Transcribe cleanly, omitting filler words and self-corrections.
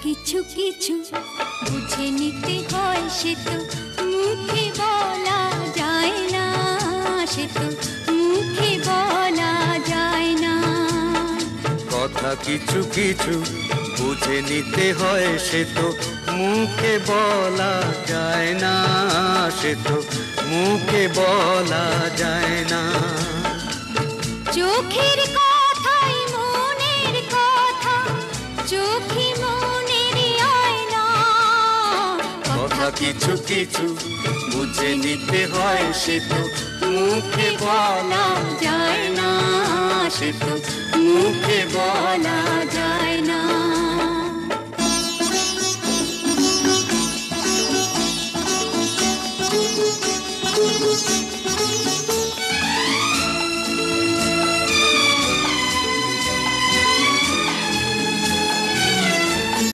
কিছু কিছু বুঝে নিতে হয়, সে তো মুখে বলা যায় না, সে তো মুখে বলা যায় না। কথা কিছু কিছু বুঝে নিতে হয়, সে তো মুখে বলা যায় না, সে তো মুখে বলা যায় না। চোখের কথাই মনের কথা, চোখে মনের আয়না। কথা কিছু কিছু বুঝে নিতে হয়, সে তো মুখে বলা যায় না, সে তো মুখে বলা যায় না।